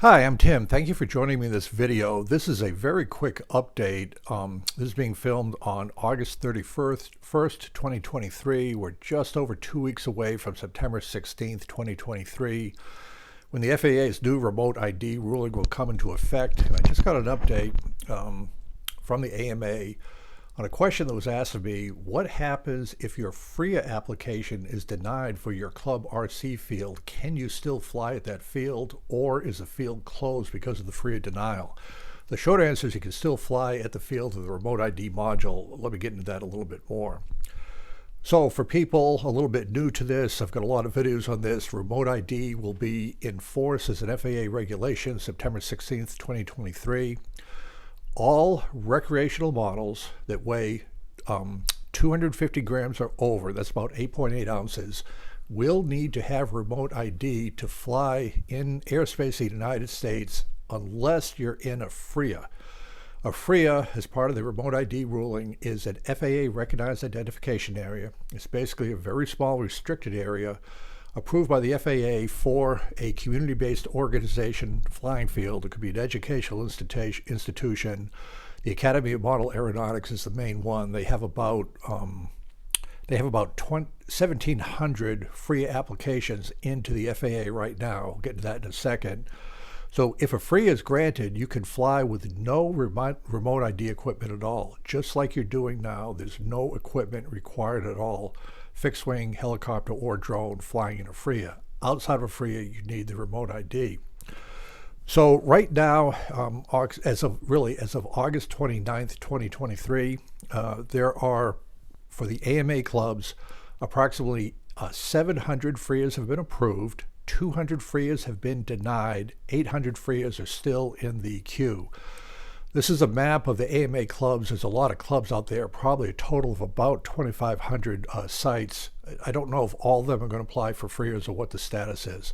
Hi, I'm Tim. Thank you for joining me in this video. This is a very quick update. This is being filmed on August 31st, 2023. We're just over 2 weeks away from September 16th, 2023, when the FAA's new remote ID ruling will come into effect. And I just got an update from the AMA on a question that was asked of me: what happens if your FRIA application is denied for your club RC field? Can you still fly at that field, or is the field closed because of the FRIA denial? The short answer is you can still fly at the field of the remote ID module. Let me get into that a little bit more. So for people a little bit new to this, I've got a lot of videos on this. Remote ID will be in force as an FAA regulation September 16th, 2023. All recreational models that weigh 250 grams or over, that's about 8.8 ounces, will need to have remote ID to fly in airspace in the United States unless you're in a FRIA. A FRIA, as part of the remote ID ruling, is an FAA Recognized Identification Area. It's basically a very small restricted area approved by the FAA for a community-based organization flying field. It could be an educational institution. The Academy of Model Aeronautics is the main one. They have about 1,700 FRIA applications into the FAA right now. We'll get to that in a second. So if a FRIA is granted, you can fly with no remote ID equipment at all. Just like you're doing now, there's no equipment required at all. Fixed wing, helicopter, or drone flying in a FRIA. Outside of a FRIA, you need the remote ID. So right now, as of August 29th, 2023, there are, for the AMA clubs, approximately 700 FRIAs have been approved, 200 FRIAs have been denied, 800 FRIAs are still in the queue. This is a map of the AMA clubs. There's a lot of clubs out there, probably a total of about 2,500 sites. I don't know if all of them are going to apply for FRIAs or what the status is.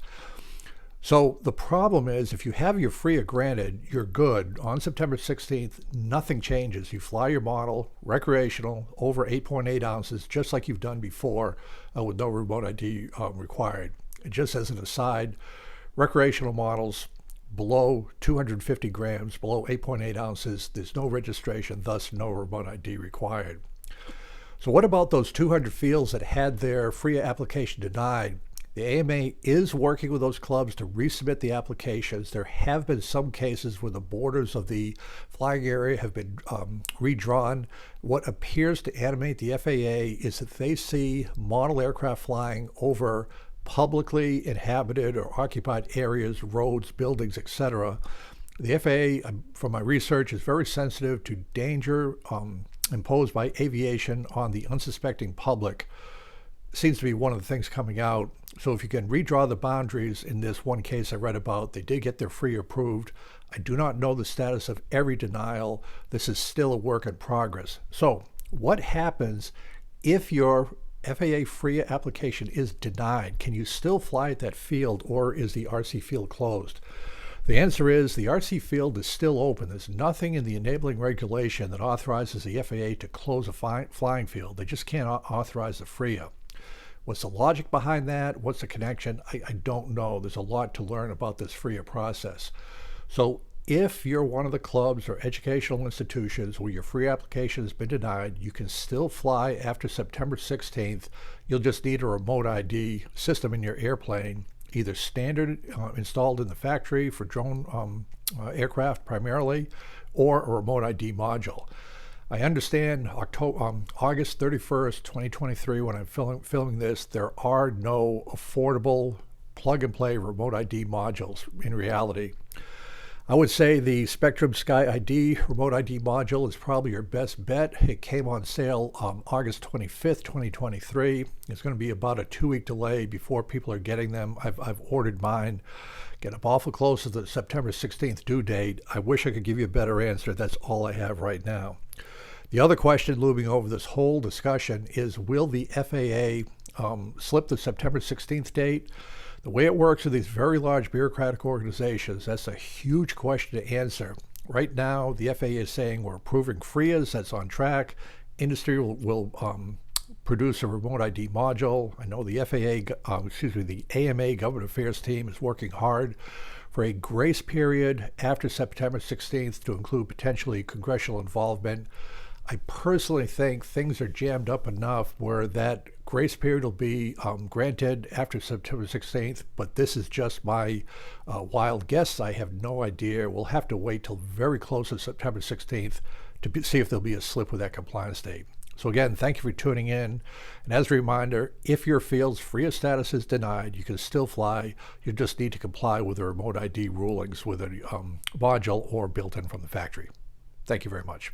So the problem is, if you have your FRIA granted, you're good. On September 16th, nothing changes. You fly your model, recreational, over 8.8 ounces, just like you've done before, with no remote ID required. And just as an aside, recreational models below 250 grams, below 8.8 ounces, there's no registration, thus no remote ID required. So what about those 200 fields that had their FRIA application denied? The AMA is working with those clubs to resubmit the applications. There have been some cases where the borders of the flying area have been redrawn. What appears to animate the FAA is that they see model aircraft flying over publicly inhabited or occupied areas, roads, buildings, etc. The FAA, from my research, is very sensitive to danger imposed by aviation on the unsuspecting public. Seems to be one of the things coming out. So if you can redraw the boundaries, in this one case I read about, they did get their FRIA approved. I do not know the status of every denial. This is still a work in progress. So what happens if your FAA FRIA application is denied? Can you still fly at that field, or is the RC field closed? The answer is the RC field is still open. There's nothing in the enabling regulation that authorizes the FAA to close a flying field. They just can't authorize the FRIA. What's the logic behind that? What's the connection? I don't know. There's a lot to learn about this FRIA process. So if you're one of the clubs or educational institutions where your FRIA application has been denied, you can still fly after September 16th. You'll just need a remote ID system in your airplane, either standard installed in the factory for drone aircraft primarily, or a remote ID module. I understand August 31st, 2023, when I'm filming this, there are no affordable plug-and-play remote ID modules in reality. I would say the Spektrum SkyID remote ID module is probably your best bet. It came on sale August 25th, 2023. It's going to be about a 2-week delay before people are getting them. I've ordered mine. Get up awful close to the September 16th due date. I wish I could give you a better answer. That's all I have right now. The other question looming over this whole discussion is, will the FAA slip the September 16th date? The way it works with these very large bureaucratic organizations, that's a huge question to answer. Right now, the FAA is saying we're approving FRIAs, that's on track. Industry will produce a remote ID module. I know the the AMA Government Affairs team is working hard for a grace period after September 16th to include potentially congressional involvement. I personally think things are jammed up enough where that grace period will be granted after September 16th, but this is just my wild guess. I have no idea. We'll have to wait till very close to September 16th to see if there'll be a slip with that compliance date. So again, thank you for tuning in. And as a reminder, if your field's FRIA status is denied, you can still fly. You just need to comply with the remote ID rulings with a module or built in from the factory. Thank you very much.